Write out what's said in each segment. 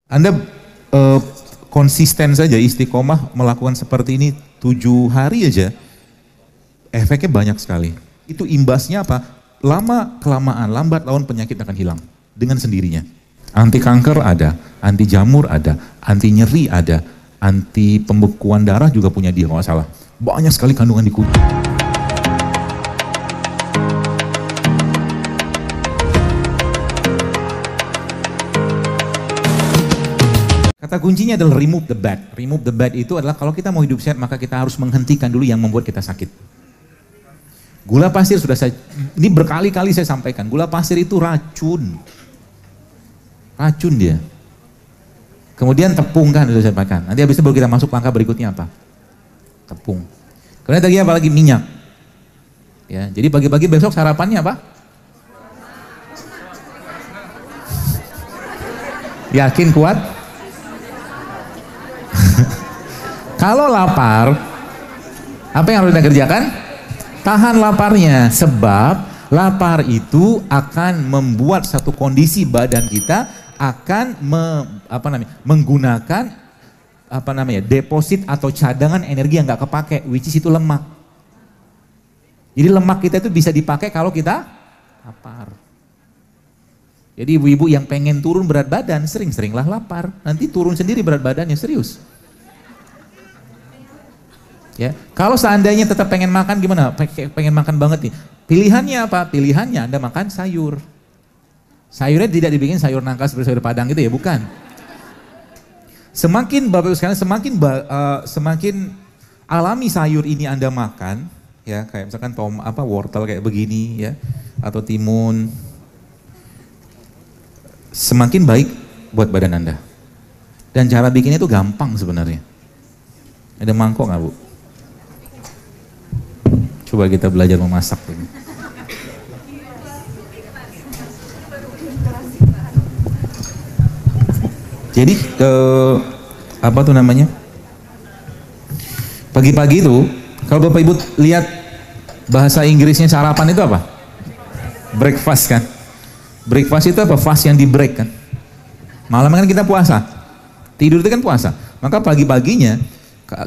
Anda konsisten saja istiqomah melakukan seperti ini 7 hari aja, efeknya banyak sekali. Itu imbasnya apa? Lama kelamaan, lambat laun penyakit akan hilang dengan sendirinya. Anti kanker ada, anti jamur ada, anti nyeri ada, anti pembekuan darah juga punya dia kalau nggak salah. Banyak sekali kandungan di kunyit. Kata kuncinya adalah remove the bad. Remove the bad itu adalah kalau kita mau hidup sehat maka kita harus menghentikan dulu yang membuat kita sakit. Gula pasir sudah ini berkali-kali saya sampaikan, gula pasir itu racun. Racun dia. Kemudian tepung kan sudah saya sampaikan. Nanti habis itu baru kita masuk langkah berikutnya apa? Tepung. Kemudian tadi apa lagi? Minyak. Ya, jadi pagi-pagi besok sarapannya apa? Yakin kuat? Kalau lapar, apa yang harus kita kerjakan? Tahan laparnya, sebab lapar itu akan membuat satu kondisi badan kita akan menggunakan deposit atau cadangan energi yang nggak kepake, which is itu lemak. Jadi lemak kita itu bisa dipakai kalau kita lapar. Jadi ibu-ibu yang pengen turun berat badan sering-seringlah lapar, nanti turun sendiri berat badannya, serius. Ya, kalau seandainya tetap pengen makan gimana? Pengen makan banget nih. Pilihannya apa? Pilihannya Anda makan sayur. Sayurnya tidak dibikin sayur nangka seperti sayur padang gitu ya, bukan. Semakin Bapak Ibu sekalian, semakin alami sayur ini Anda makan, ya kayak misalkan wortel kayak begini ya, atau timun, semakin baik buat badan Anda. Dan cara bikinnya itu gampang sebenarnya. Ada mangkok nggak Bu? Coba kita belajar memasak ini. Jadi pagi-pagi itu kalau Bapak Ibu lihat bahasa Inggrisnya sarapan itu apa? Breakfast kan? Breakfast itu apa? Fast yang di break kan? Malam kan kita puasa, tidur itu kan puasa. Maka pagi-paginya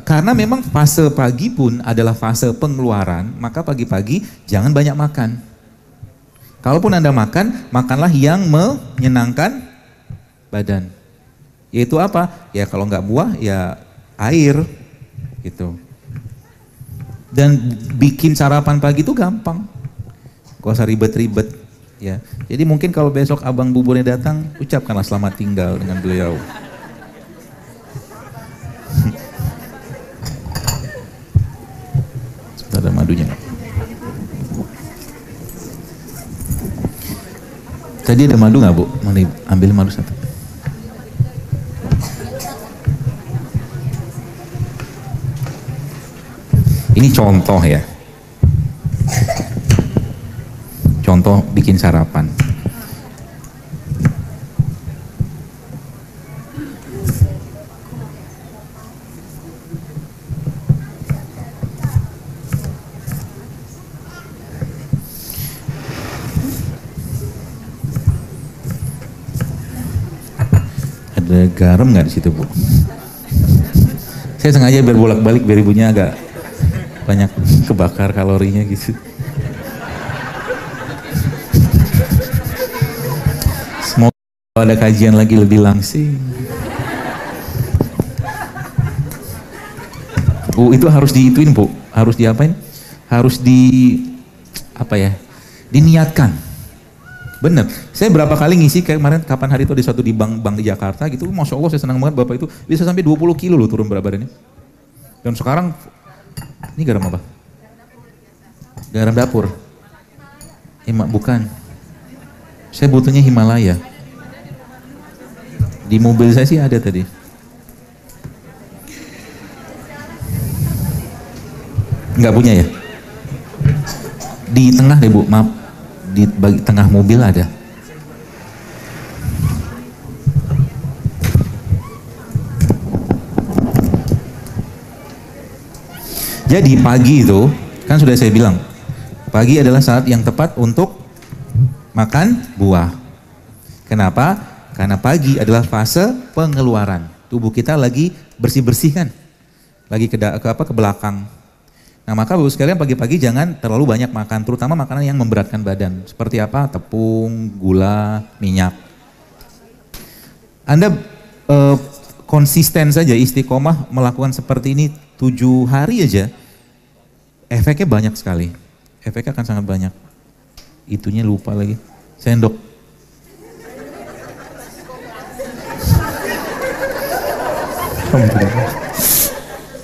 karena memang fase pagi pun adalah fase pengeluaran, maka pagi-pagi jangan banyak makan. Kalaupun Anda makan, makanlah yang menyenangkan badan. Yaitu apa? Ya kalau nggak buah, ya air gitu. Dan bikin sarapan pagi itu gampang. Gak usah ribet-ribet ya. Jadi mungkin kalau besok abang buburnya datang, ucapkanlah selamat tinggal dengan beliau. Ada madunya. Tadi ada madu nggak Bu? Mau ambil madu satu. Ini contoh ya. Contoh bikin sarapan. Ada garam nggak di situ Bu? Saya sengaja biar bolak-balik biar ibunya agak banyak kebakar kalorinya gitu. Semoga ada kajian lagi lebih langsing. Bu itu harus diituin Bu, harus diapain? Harus diniatkan. Bener, saya berapa kali ngisi kayak kemarin kapan hari itu ada suatu di bank di Jakarta gitu, Masya Allah saya senang banget Bapak itu bisa sampai 20 kilo loh turun berat badannya. Dan sekarang, ini garam apa? Garam dapur. Bukan, saya butuhnya Himalaya. Di mobil saya sih ada tadi. Nggak punya ya? Di tengah deh Bu, maaf. Di tengah mobil ada. Jadi pagi itu kan sudah saya bilang, pagi adalah saat yang tepat untuk makan buah. Kenapa? Karena pagi adalah fase pengeluaran. Tubuh kita lagi bersih-bersih kan. Lagi ke belakang. Nah maka Bapak sekalian pagi-pagi jangan terlalu banyak makan, terutama makanan yang memberatkan badan. Seperti apa? Tepung, gula, minyak. Anda konsisten saja istiqomah melakukan seperti ini 7 hari aja, efeknya banyak sekali. Efeknya akan sangat banyak. Itunya lupa lagi. Sendok.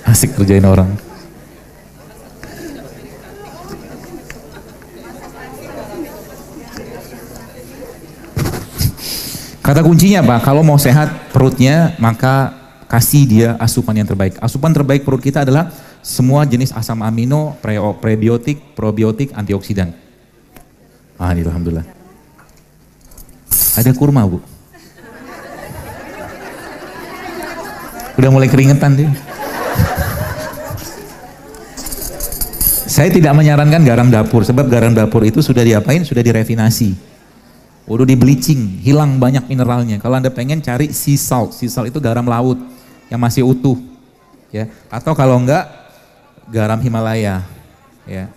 Asik kerjain orang. Kata kuncinya apa? Kalau mau sehat perutnya, maka kasih dia asupan yang terbaik. Asupan terbaik perut kita adalah semua jenis asam amino, prebiotik, probiotik, antioksidan. Ini alhamdulillah. Ada kurma, Bu. Udah mulai keringetan dia. Saya tidak menyarankan garam dapur, sebab garam dapur itu sudah diapain? Sudah direfinasi. Udah di bleaching, hilang banyak mineralnya. Kalau Anda pengen cari sea salt itu garam laut yang masih utuh, ya. Atau kalau enggak garam Himalaya, ya.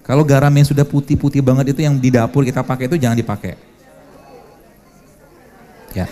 Kalau garam yang sudah putih-putih banget itu yang di dapur kita pakai itu jangan dipakai, ya.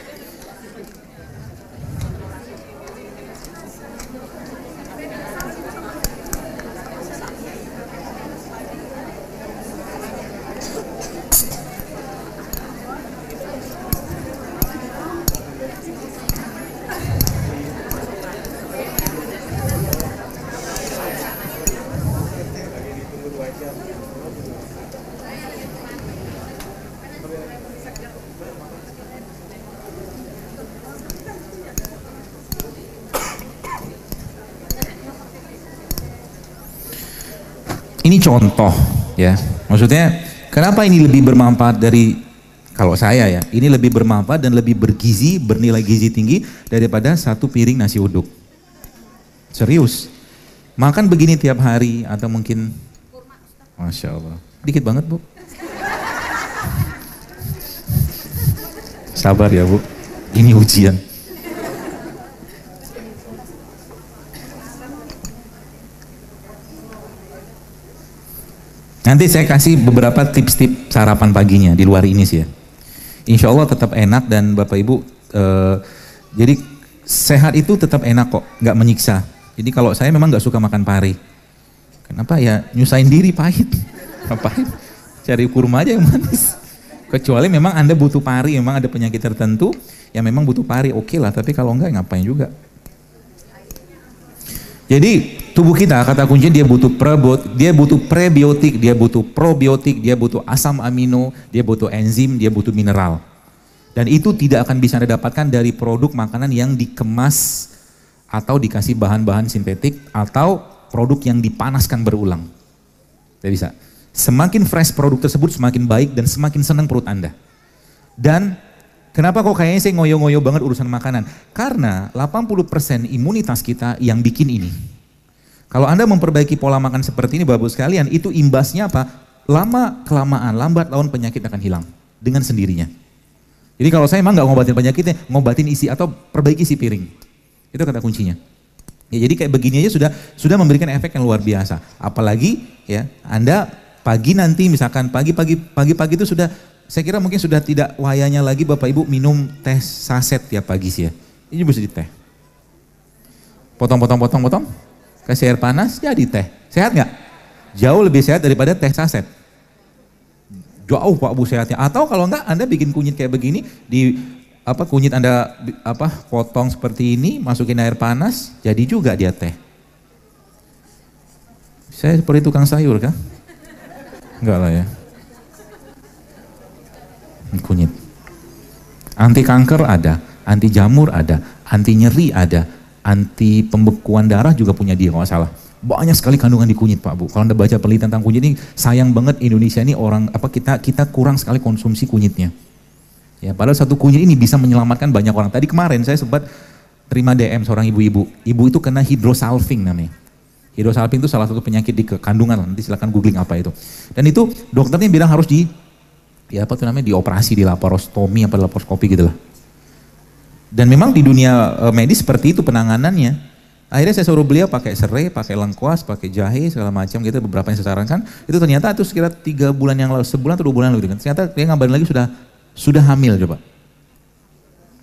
Ini contoh ya, maksudnya kenapa ini lebih bermanfaat dari, kalau saya ya, ini lebih bermanfaat dan lebih bergizi, bernilai gizi tinggi daripada 1 piring nasi uduk. Serius, makan begini tiap hari atau mungkin, Masya Allah, dikit banget Bu. Sabar ya Bu, ini ujian. Nanti saya kasih beberapa tips-tips sarapan paginya di luar ini sih ya. Insya Allah tetap enak dan Bapak Ibu, jadi sehat itu tetap enak kok, nggak menyiksa. Jadi kalau saya memang nggak suka makan pari. Kenapa ya? Nyusahin diri, pahit. Pahit. Cari kurma aja yang manis. Kecuali memang Anda butuh pari, memang ada penyakit tertentu yang memang butuh pari, oke lah. Tapi kalau enggak ngapain juga. Jadi tubuh kita, kata kuncinya dia butuh prebiotik, dia butuh probiotik, dia butuh asam amino, dia butuh enzim, dia butuh mineral. Dan itu tidak akan bisa Anda dapatkan dari produk makanan yang dikemas atau dikasih bahan-bahan sintetik atau produk yang dipanaskan berulang. Tidak bisa. Semakin fresh produk tersebut semakin baik dan semakin senang perut Anda. Dan kenapa kok kayaknya saya ngoyo-ngoyo banget urusan makanan? Karena 80% imunitas kita yang bikin ini. Kalau Anda memperbaiki pola makan seperti ini Bapak sekalian, itu imbasnya apa? Lama kelamaan, lambat laun penyakit akan hilang dengan sendirinya. Jadi kalau saya emang nggak ngobatin penyakitnya, ngobatin isi atau perbaiki isi piring. Itu kata kuncinya. Ya, jadi kayak begini aja sudah memberikan efek yang luar biasa. Apalagi ya Anda pagi nanti misalkan pagi-pagi itu sudah, saya kira mungkin sudah tidak wayanya lagi Bapak Ibu minum teh saset tiap pagi sih ya. Ini bisa di teh. Potong, kasih air panas jadi teh. Sehat nggak? Jauh lebih sehat daripada teh saset. Jauh Pak Bu sehatnya. Atau kalau enggak Anda bikin kunyit kayak begini, kunyit Anda potong seperti ini, masukin air panas, jadi juga dia teh. Saya seperti tukang sayur kah? Enggak lah ya. Kunyit. Anti kanker ada, anti jamur ada, anti nyeri ada, anti pembekuan darah juga punya dia kalau nggak salah. Banyak sekali kandungan di kunyit Pak Bu. Kalau Anda baca penelitian tentang kunyit ini, sayang banget Indonesia ini kita kurang sekali konsumsi kunyitnya. Ya, padahal satu kunyit ini bisa menyelamatkan banyak orang. Tadi kemarin saya sempat terima DM seorang ibu-ibu. Ibu itu kena hidrosalping namanya. Hidrosalping itu salah satu penyakit di kandungan. Nanti silakan googling apa itu. Dan itu dokternya bilang harus dioperasi, di laparostomi apa laparoskopi gitu lah. Dan memang di dunia medis seperti itu penanganannya. Akhirnya saya suruh beliau pakai serai, pakai lengkuas, pakai jahe segala macam gitu, beberapa yang saya sarankan. Itu ternyata itu sekitar 3 bulan yang lalu, sebulan atau 2 bulan lalu gitu kan. Ternyata dia ngabarin lagi sudah hamil coba.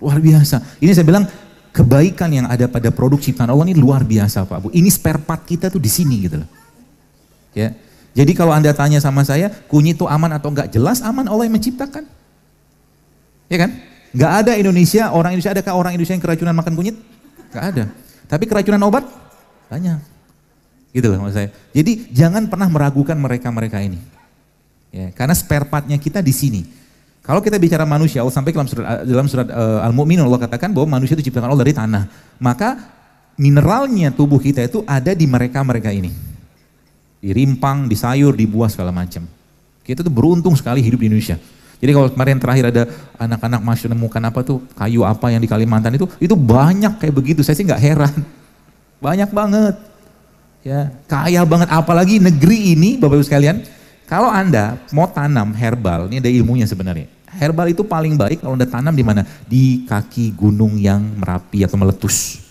Luar biasa. Ini saya bilang kebaikan yang ada pada produk ciptaan Allah ini luar biasa Pak Bu. Ini spare part kita tuh di sini gitu loh. Ya. Jadi kalau Anda tanya sama saya, kunyit itu aman atau enggak? Jelas aman, Allah yang menciptakan. Ya kan? Enggak ada orang Indonesia, adakah orang Indonesia yang keracunan makan kunyit? Enggak ada. Tapi keracunan obat? Banyak. Gitu loh maksud saya. Jadi jangan pernah meragukan mereka-mereka ini. Ya, karena spare partnya kita di sini. Kalau kita bicara manusia, Allah sampai dalam surat Al-Mu'minun Allah katakan bahwa manusia itu diciptakan Allah dari tanah. Maka mineralnya tubuh kita itu ada di mereka-mereka ini. Di rimpang, di sayur, di buah segala macam. Kita tuh beruntung sekali hidup di Indonesia. Jadi kalau kemarin terakhir ada anak-anak masih menemukan apa tuh kayu apa yang di Kalimantan itu banyak kayak begitu. Saya sih nggak heran, banyak banget, ya kaya banget. Apalagi negeri ini, Bapak Ibu sekalian, kalau Anda mau tanam herbal, ini ada ilmunya sebenarnya. Herbal itu paling baik kalau Anda tanam di mana? Di kaki gunung yang Merapi atau meletus.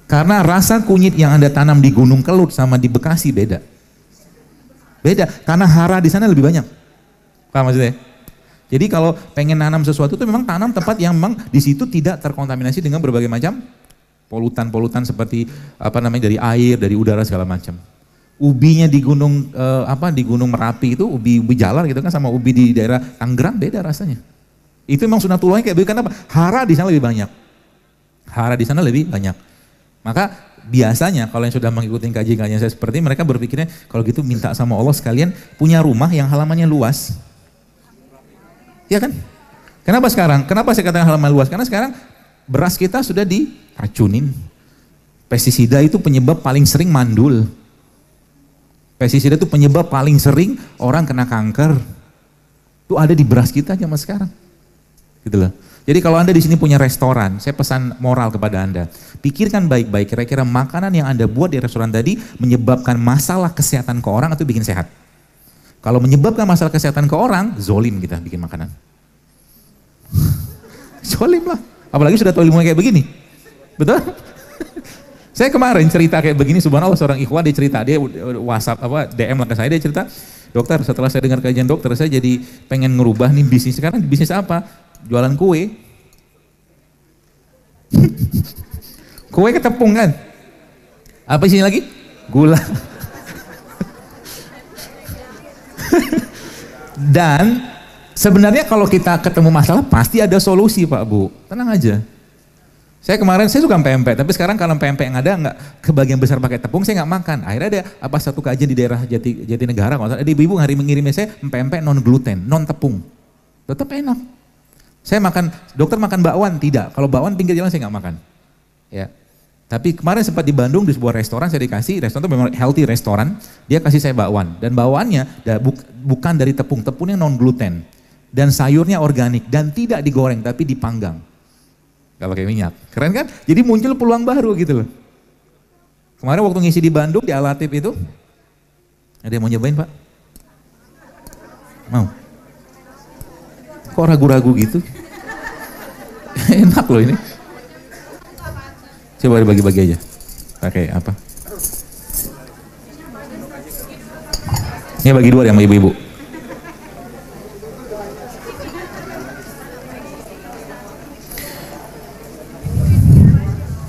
Karena rasa kunyit yang Anda tanam di Gunung Kelut sama di Bekasi beda. Beda, karena hara di sana lebih banyak. Paham maksudnya? Jadi kalau pengen nanam sesuatu itu memang tanam tempat yang memang di situ tidak terkontaminasi dengan berbagai macam polutan-polutan seperti dari air, dari udara segala macam. Ubinya di gunung di Gunung Merapi itu ubi jalar gitu kan sama ubi di daerah Tangerang beda rasanya. Itu memang sunatullahnya kayak begitu. Kenapa? Hara di sana lebih banyak. Hara di sana lebih banyak. Maka biasanya kalau yang sudah mengikuti kajian-kajian saya seperti ini, mereka berpikirnya kalau gitu minta sama Allah sekalian punya rumah yang halamannya luas. Ya kan? Kenapa sekarang? Kenapa saya katakan halaman luas? Karena sekarang beras kita sudah diracunin. Pestisida itu penyebab paling sering mandul. Pestisida itu penyebab paling sering orang kena kanker. Itu ada di beras kita zaman sekarang. Gitu loh. Jadi kalau Anda di sini punya restoran, saya pesan moral kepada Anda. Pikirkan baik-baik kira-kira makanan yang Anda buat di restoran tadi menyebabkan masalah kesehatan ke orang atau bikin sehat. Kalau menyebabkan masalah kesehatan ke orang, zolim kita bikin makanan. Zolim lah. Apalagi sudah tahu ilmunya kayak begini. Betul? Saya kemarin cerita kayak begini, subhanallah seorang ikhwan dia cerita, dia WhatsApp DM lah ke saya, dia cerita, dokter setelah saya dengar kajian dokter, saya jadi pengen ngerubah nih bisnis. Sekarang bisnis apa? Jualan kue. Kue ke tepung kan? Apa isinya lagi? Gula. Dan sebenarnya kalau kita ketemu masalah pasti ada solusi Pak Bu, tenang aja. Saya kemarin saya suka pempek, tapi sekarang kalau pempek yang ada nggak kebagian besar pakai tepung, saya nggak makan. Akhirnya ada satu kajian di daerah Jatinegara, kalau ada ibu-ibu hari mengirimnya saya pempek non gluten, non tepung, tetap enak. Saya makan, dokter makan bakwan tidak? Kalau bakwan pinggir jalan saya nggak makan. Ya. Tapi kemarin sempat di Bandung di sebuah restoran saya dikasih, restoran itu memang healthy restoran, dia kasih saya bakwan dan bakwannya bukan dari tepung, tepungnya non gluten dan sayurnya organik dan tidak digoreng tapi dipanggang, gak pakai minyak, keren kan? Jadi muncul peluang baru gitu loh. Kemarin waktu ngisi di Bandung di Al-Latif itu, ada yang mau nyobain Pak? Mau? Kok ragu-ragu gitu? Enak loh ini. Coba dibagi-bagi aja. Pakai apa? Ini bagi dua sama ibu-ibu.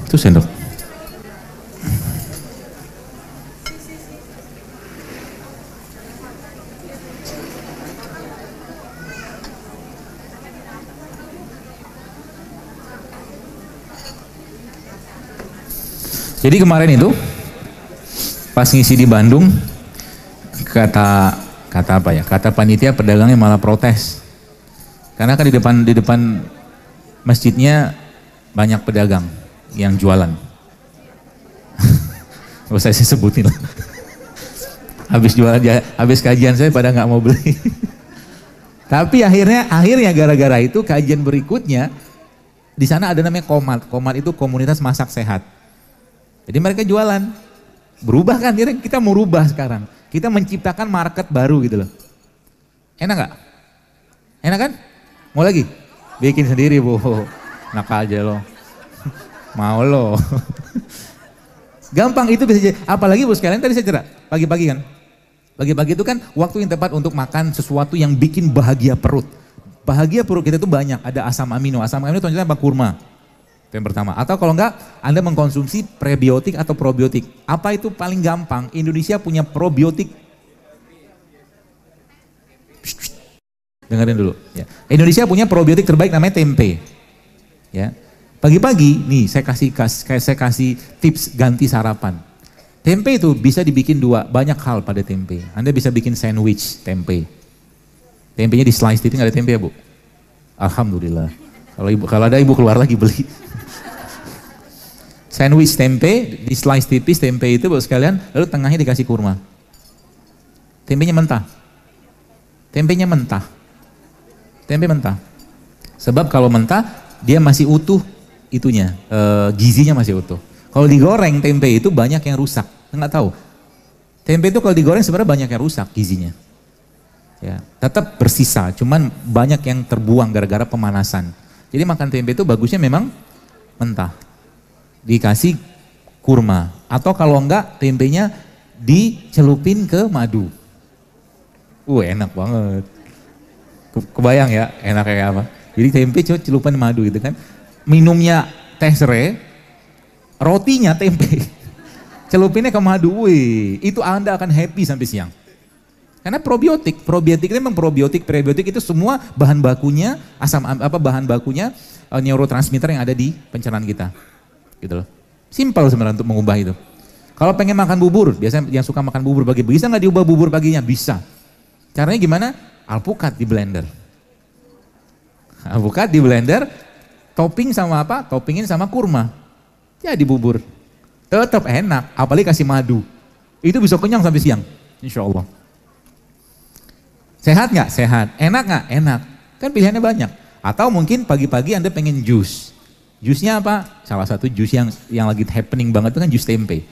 Itu sendok. Jadi kemarin itu pas ngisi di Bandung kata apa ya? Kata panitia pedagangnya malah protes. Karena kan di depan masjidnya banyak pedagang yang jualan. Gak usah saya sebutin lah. Habis kajian saya pada nggak mau beli. Tapi akhirnya gara-gara itu kajian berikutnya di sana ada namanya Komat. Komat itu komunitas masak sehat. Jadi mereka jualan, berubah kan, kita mau rubah sekarang. Kita menciptakan market baru gitu loh. Enak gak? Enak kan? Mau lagi? Bikin sendiri Bu. Enak aja lo. Mau lo. Gampang itu bisa jadi. Apalagi bos kalian tadi saya cerita, pagi-pagi kan. Pagi-pagi itu kan waktu yang tepat untuk makan sesuatu yang bikin bahagia perut. Bahagia perut kita itu banyak, ada asam amino. Asam amino itu contohnya apa? Kurma. Itu yang pertama. Atau kalau enggak, Anda mengkonsumsi prebiotik atau probiotik. Apa itu paling gampang? Indonesia punya probiotik. Dengerin dulu. Ya. Indonesia punya probiotik terbaik namanya tempe. Ya. Pagi-pagi, nih saya kasih tips ganti sarapan. Tempe itu bisa dibikin banyak hal pada tempe. Anda bisa bikin sandwich tempe. Tempenya di slice itu nggak ada tempe ya Bu? Alhamdulillah. Kalau ada ibu keluar lagi beli. Sandwich tempe, di slice tipis tempe itu buat sekalian, lalu tengahnya dikasih kurma. Tempenya mentah. Tempenya mentah. Tempe mentah. Sebab kalau mentah, dia masih utuh itunya, gizinya masih utuh. Kalau digoreng tempe itu banyak yang rusak, nggak tahu. Tempe itu kalau digoreng sebenarnya banyak yang rusak gizinya. Ya, tetap bersisa, cuman banyak yang terbuang gara-gara pemanasan. Jadi makan tempe itu bagusnya memang mentah. Dikasih kurma. Atau kalau enggak tempenya dicelupin ke madu. Enak banget. Kebayang ya enak kayak apa. Jadi tempe celupan madu gitu kan. Minumnya teh serai, rotinya tempe. Celupinnya ke madu. Itu Anda akan happy sampai siang. Karena probiotik itu memang probiotik itu semua bahan bakunya neurotransmitter yang ada di pencernaan kita. Gitu loh. Simpel sebenarnya untuk mengubah itu. Kalau pengen makan bubur, biasanya yang suka makan bubur pagi, bisa nggak diubah bubur paginya? Bisa. Caranya gimana? Alpukat di blender. Alpukat di blender, topping sama apa? Toppingin sama kurma. Jadi bubur. Tetap enak, apalagi kasih madu. Itu bisa kenyang sampai siang, insya Allah. Sehat nggak? Sehat. Enak nggak? Enak. Kan pilihannya banyak. Atau mungkin pagi-pagi Anda pengen jus. Jusnya apa? Salah satu jus yang lagi happening banget itu kan jus tempe.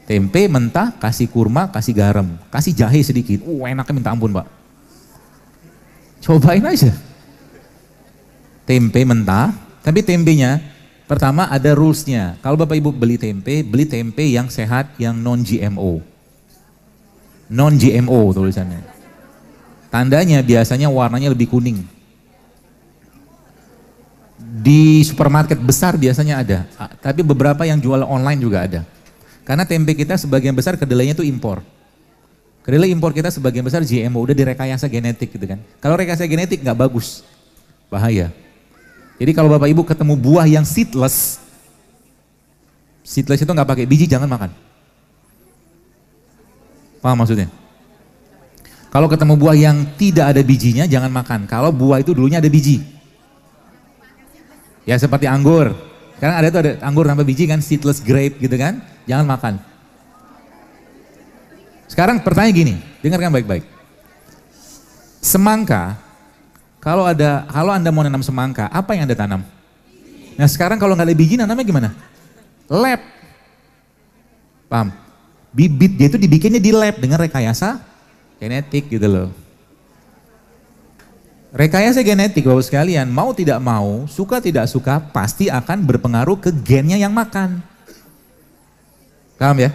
Tempe mentah, kasih kurma, kasih garam, kasih jahe sedikit. Enaknya minta ampun Pak. Cobain aja. Tempe mentah, tapi tempenya pertama ada rulesnya. Kalau Bapak Ibu beli tempe yang sehat, yang non-GMO. Non-GMO tulisannya. Tandanya biasanya warnanya lebih kuning. Di supermarket besar biasanya ada, tapi beberapa yang jual online juga ada. Karena tempe kita sebagian besar kedelainya itu impor. Kedelai impor kita sebagian besar GMO, udah direkayasa genetik gitu kan. Kalau rekayasa genetik nggak bagus, bahaya. Jadi kalau Bapak Ibu ketemu buah yang seedless itu nggak pakai biji, jangan makan. Paham maksudnya? Kalau ketemu buah yang tidak ada bijinya, jangan makan. Kalau buah itu dulunya ada biji. Ya seperti anggur. Sekarang ada anggur tanpa biji kan, seedless grape gitu kan. Jangan makan. Sekarang pertanyaan gini, dengarkan baik-baik. Semangka, kalau Anda mau nanam semangka, apa yang Anda tanam? Nah sekarang kalau nggak ada biji, nanamnya gimana? Lab. Paham? Bibit dia itu dibikinnya di lab dengan rekayasa genetik gitu loh. Rekayasa genetik Bapak sekalian, mau tidak mau, suka tidak suka, pasti akan berpengaruh ke gennya yang makan. Paham ya?